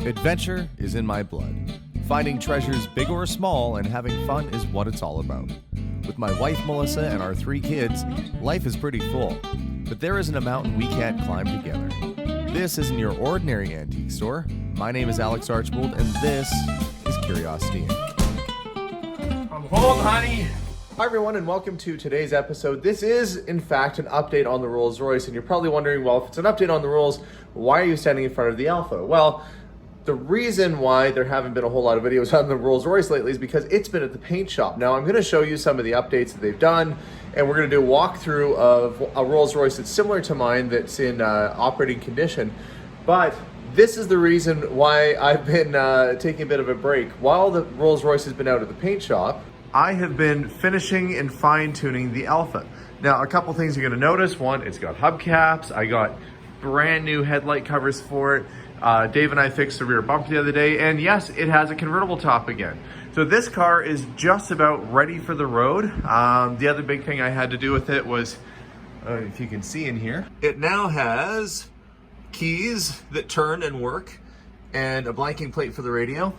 Adventure is in my blood. Finding treasures big or small and having fun is what it's all about. With my wife Melissa and our 3 kids, life is pretty full. But there isn't a mountain we can't climb together. This isn't your ordinary antique store. My name is Alex Archbold and this is Curiosity Inc. I'm home, honey! Hi everyone and welcome to today's episode. This is in fact an update on the Rolls Royce, and you're probably wondering, well, if it's an update on the Rolls, why are you standing in front of the Alpha? Well, the reason why there haven't been a whole lot of videos on the Rolls Royce lately is because it's been at the paint shop. Now I'm going to show you some of the updates that they've done, and we're going to do a walkthrough of a Rolls Royce that's similar to mine that's in operating condition. But this is the reason why I've been taking a bit of a break. While the Rolls Royce has been out at the paint shop, I have been finishing and fine-tuning the Alpha. Now, a couple things you're going to notice. One, it's got hubcaps. I got brand new headlight covers for it. Dave and I fixed the rear bumper the other day, and yes, it has a convertible top again. So this car is just about ready for the road. The other big thing I had to do with it was, if you can see in here, it now has keys that turn and work, and a blanking plate for the radio,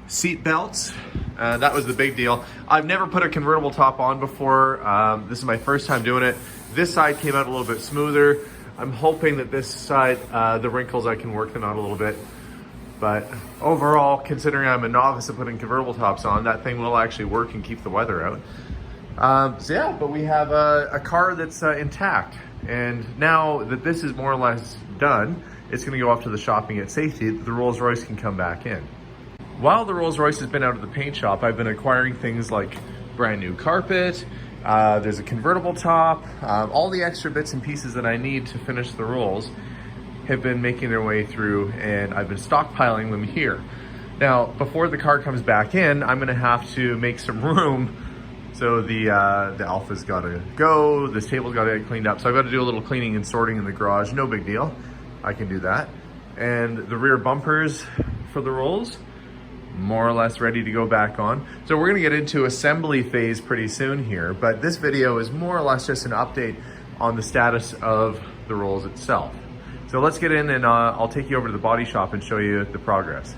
seat belts. That was the big deal. I've never put a convertible top on before. This is my first time doing it. This side came out a little bit smoother. I'm hoping that this side, the wrinkles, I can work them out a little bit. But overall, considering I'm a novice at putting convertible tops on, that thing will actually work and keep the weather out. So yeah, but we have a car that's intact. And now that this is more or less done, it's gonna go off to the shop and get safety. The Rolls Royce can come back in. While the Rolls Royce has been out of the paint shop, I've been acquiring things like brand new carpet, there's a convertible top, all the extra bits and pieces that I need to finish the Rolls have been making their way through, and I've been stockpiling them here. Now, before the car comes back in, I'm gonna have to make some room. So the Alpha's gotta go, this table's gotta get cleaned up. So I've gotta do a little cleaning and sorting in the garage, no big deal. I can do that. And the rear bumpers for the Rolls, more or less ready to go back on. So we're gonna get into assembly phase pretty soon here, but this video is more or less just an update on the status of the Rolls itself. So let's get in and I'll take you over to the body shop and show you the progress.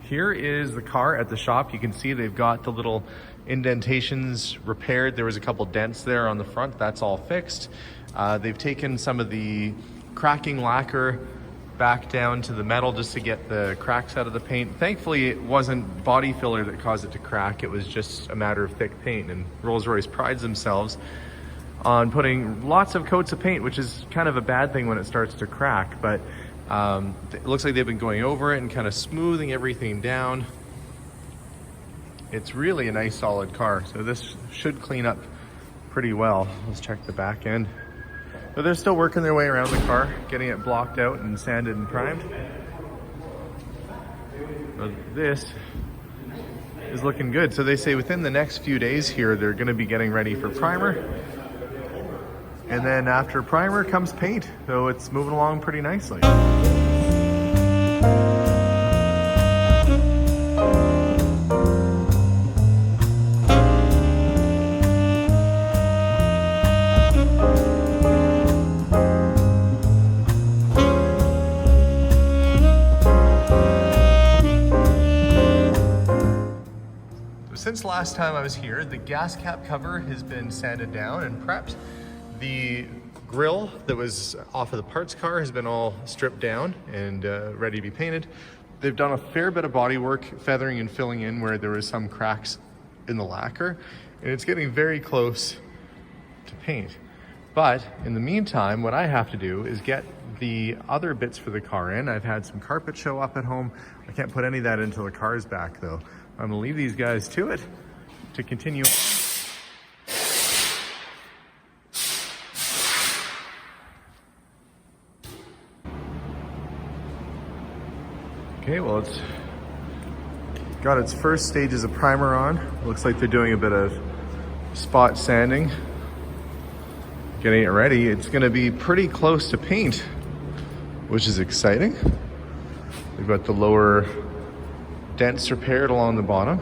Here is the car at the shop. You can see they've got the little indentations repaired. There was a couple dents there on the front, that's all fixed. They've taken some of the cracking lacquer back down to the metal just to get the cracks out of the paint. Thankfully, it wasn't body filler that caused it to crack. It was just a matter of thick paint, and Rolls-Royce prides themselves on putting lots of coats of paint, which is kind of a bad thing when it starts to crack, but it looks like they've been going over it and kind of smoothing everything down. It's really a nice solid car, so this should clean up pretty well. Let's check the back end. But they're still working their way around the car, getting it blocked out and sanded and primed. But this is looking good. So they say within the next few days here, they're gonna be getting ready for primer. And then after primer comes paint. So it's moving along pretty nicely. Since last time I was here, the gas cap cover has been sanded down and prepped. The grill that was off of the parts car has been all stripped down and ready to be painted. They've done a fair bit of body work, feathering and filling in where there was some cracks in the lacquer, and it's getting very close to paint. But in the meantime, what I have to do is get the other bits for the car in. I've had some carpet show up at home. I can't put any of that until the car's back though. I'm gonna leave these guys to it to continue. Okay, well, it's got its first stages of primer on. Looks like they're doing a bit of spot sanding, getting it ready. It's gonna be pretty close to paint, which is exciting. We've got the lower dents repaired along the bottom.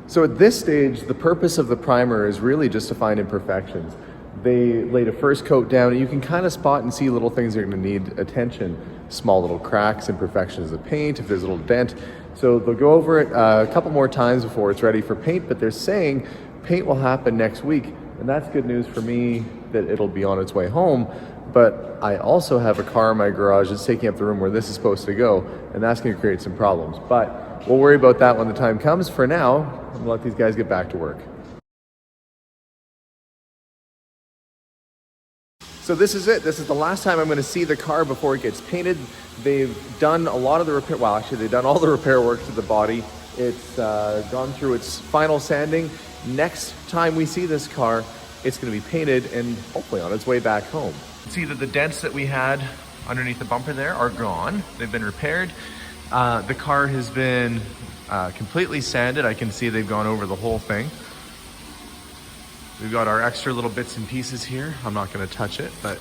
So at this stage, the purpose of the primer is really just to find imperfections. They laid a first coat down, and you can kind of spot and see little things that are going to need attention. Small little cracks, imperfections of paint, if there's a little dent. So they'll go over it a couple more times before it's ready for paint, but they're saying paint will happen next week. And that's good news for me that it'll be on its way home. But I also have a car in my garage that's taking up the room where this is supposed to go, and that's going to create some problems. But we'll worry about that when the time comes. For now, I'm going to let these guys get back to work. So this is it. This is the last time I'm going to see the car before it gets painted. They've done a lot of the repair, well actually they've done all the repair work to the body. It's gone through its final sanding. Next time we see this car, it's going to be painted and hopefully on its way back home. See that the dents that we had underneath the bumper there are gone. They've been repaired. The car has been completely sanded. I can see they've gone over the whole thing. We've got our extra little bits and pieces here. I'm not going to touch it, but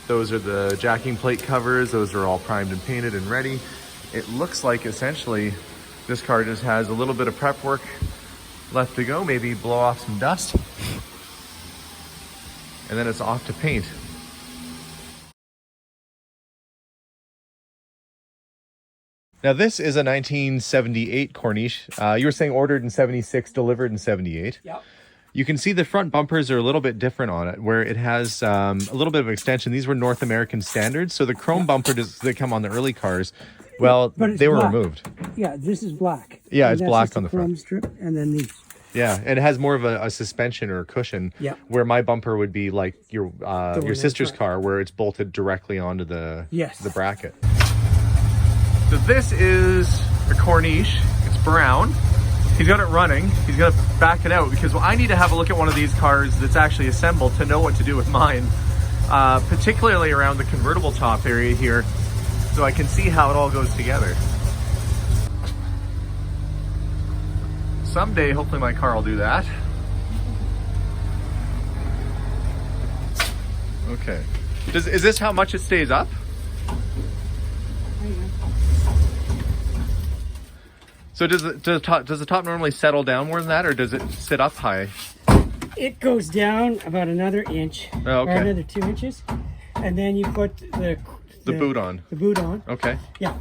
those are the jacking plate covers. Those are all primed and painted and ready. It looks like essentially this car just has a little bit of prep work left to go, maybe blow off some dust, and then it's off to paint. Now this is a 1978 Corniche. You were saying ordered in 76, delivered in 78. Yep. You can see the front bumpers are a little bit different on it, where it has a little bit of extension. These were North American standards, so the chrome bumper that come on the early cars, well, they were removed. Yeah, this is black. Yeah, it's black on the chrome front. strip, and then these. Yeah, and it has more of a suspension or a cushion. Yeah. Where my bumper would be like your sister's car, where it's bolted directly onto the bracket. So this is a Corniche. It's brown. He's got it running. He's got to back it out because I need to have a look at one of these cars that's actually assembled to know what to do with mine, particularly around the convertible top area here, so I can see how it all goes together. Someday, hopefully my car will do that. Okay. Is this how much it stays up? So does the top normally settle down more than that, or does it sit up high? It goes down about another inch, or another 2 inches, and then you put the boot on. The boot on. Okay. Yeah.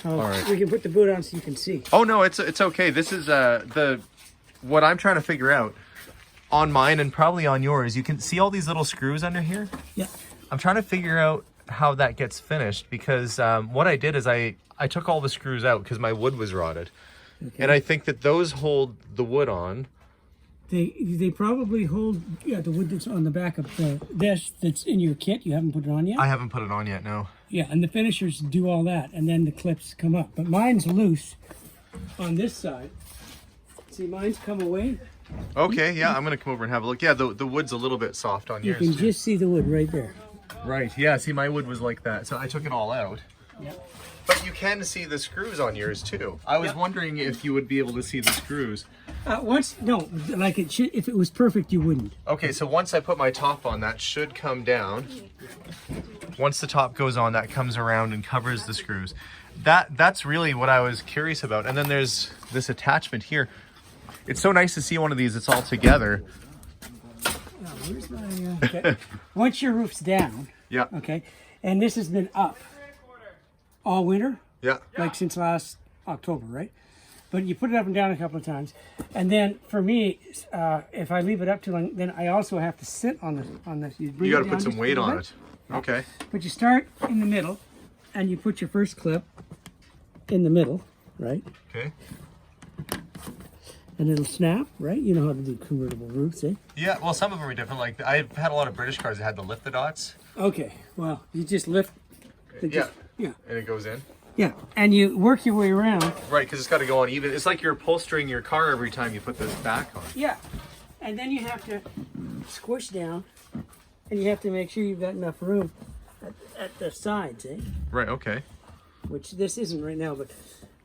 All right. We can put the boot on so you can see. Oh no, it's okay. This is what I'm trying to figure out on mine and probably on yours. You can see all these little screws under here. Yeah. I'm trying to figure out how that gets finished because what I did is I took all the screws out because my wood was rotted. Okay. And I think that those hold the wood on. They probably hold the wood that's on the back of this that's in your kit. You haven't put it on yet? I haven't put it on yet, no. Yeah, and the finishers do all that, and then the clips come up. But mine's loose on this side. See, mine's come away. Okay, yeah, I'm going to come over and have a look. Yeah, the wood's a little bit soft on yours. You can just see the wood right there. Right, yeah, see, my wood was like that, so I took it all out. Yep. But you can see the screws on yours too. I was wondering if you would be able to see the screws. Like it should. If it was perfect, you wouldn't. Okay, so once I put my top on, that should come down. Once the top goes on, that comes around and covers the screws. That's really what I was curious about. And then there's this attachment here. It's so nice to see one of these. It's all together. Where's my, okay. Once your roof's down. Yeah. Okay, and this has been up all winter. Yeah. Like since last October, right? But you put it up and down a couple of times, and then for me, if I leave it up too long, then I also have to sit on this. You got to put some weight on it. Okay. But you start in the middle, and you put your first clip in the middle, right? Okay. And it'll snap, right? You know how to do convertible roofs, eh? Yeah, well, some of them are different. Like, I've had a lot of British cars that had the lift the dots. Okay, well, you just lift. Yeah. Yeah. And it goes in. Yeah, and you work your way around. Right, because it's got to go on even. It's like you're upholstering your car every time you put this back on. Yeah, and then you have to squish down, and you have to make sure you've got enough room at the sides, eh? Right, okay. Which this isn't right now, but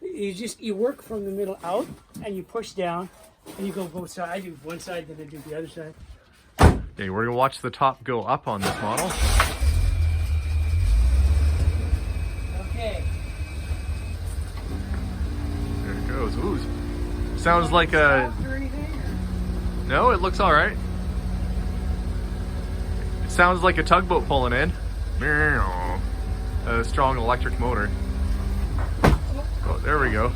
you work from the middle out, and you push down, and you go both sides. I do one side, then I do the other side. Okay, we're gonna watch the top go up on this model. Okay. There it goes. Ooh, sounds like a. No, it looks all right. sounds like a tugboat pulling in. A strong electric motor. Oh, there we go.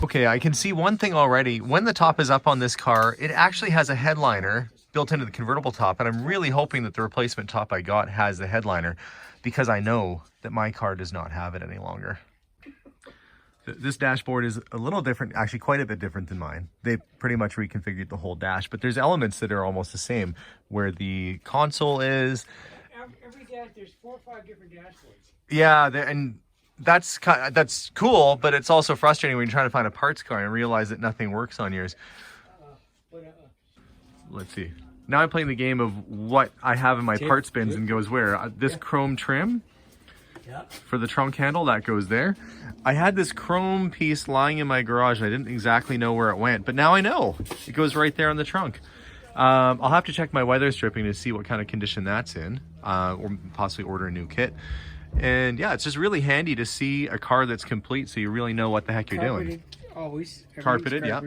Okay, I can see one thing already. When the top is up on this car, it actually has a headliner built into the convertible top, and I'm really hoping that the replacement top I got has the headliner, because I know that my car does not have it any longer. This dashboard is a little different, actually quite a bit different than mine. They pretty much reconfigured the whole dash, but there's elements that are almost the same, where the console is. Every dash, there's 4 or 5 different dashboards. Yeah, and that's cool, but it's also frustrating when you're trying to find a parts car and realize that nothing works on yours. Let's see. Now I'm playing the game of what I have in my parts bins and goes where. This chrome trim for the trunk handle, that goes there. I had this chrome piece lying in my garage and I didn't exactly know where it went, but now I know. It goes right there on the trunk. I'll have to check my weather stripping to see what kind of condition that's in, or possibly order a new kit. And yeah, it's just really handy to see a car that's complete, so you really know what the heck you're doing. Always. Carpeted, yeah.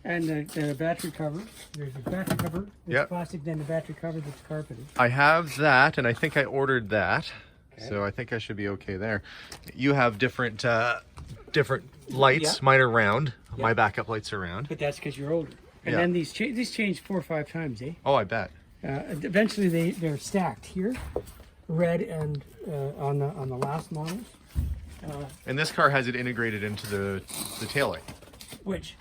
And the battery cover. There's a battery cover that's plastic, then the battery cover that's carpeted. I have that, and I think I ordered that. Okay. So I think I should be okay there. You have different lights. Mine are round. My backup lights are round. But that's because you're older. And then these change 4 or 5 times, eh? Oh, I bet. Eventually they're stacked here, red and on the last models. And this car has it integrated into the taillight. Which?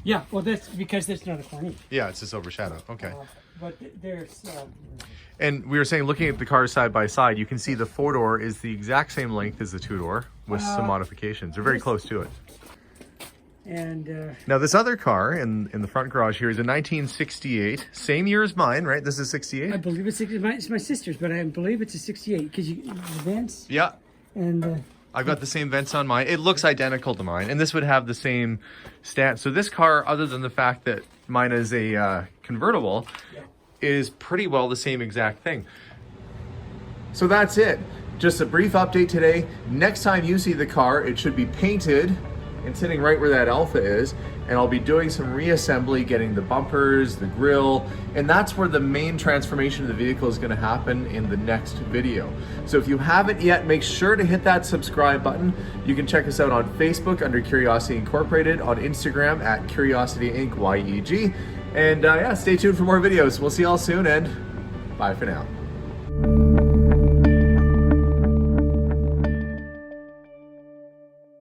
Yeah, well, that's because that's not a corniche. Yeah, it's this overshadow. Okay. But there's. And we were saying, looking at the cars side by side, you can see the 4-door is the exact same length as the 2-door with some modifications. They're very close to it. And now this other car in the front garage here is a 1968, same year as mine, right? This is 68. I believe it's 68. It's my sister's, but I believe it's a 68 because the vents. Yeah. And I've got the same vents on mine. It looks identical to mine, and this would have the same stance. So this car, other than the fact that mine is a convertible, is pretty well the same exact thing. So that's it. Just a brief update today. Next time you see the car, it should be painted and sitting right where that Alpha is, and I'll be doing some reassembly, getting the bumpers, the grille, and that's where the main transformation of the vehicle is going to happen in the next video. So if you haven't yet, make sure to hit that subscribe button. You can check us out on Facebook under Curiosity Incorporated, on Instagram at Curiosity Inc. YEG, and yeah, stay tuned for more videos. We'll see y'all soon, and bye for now.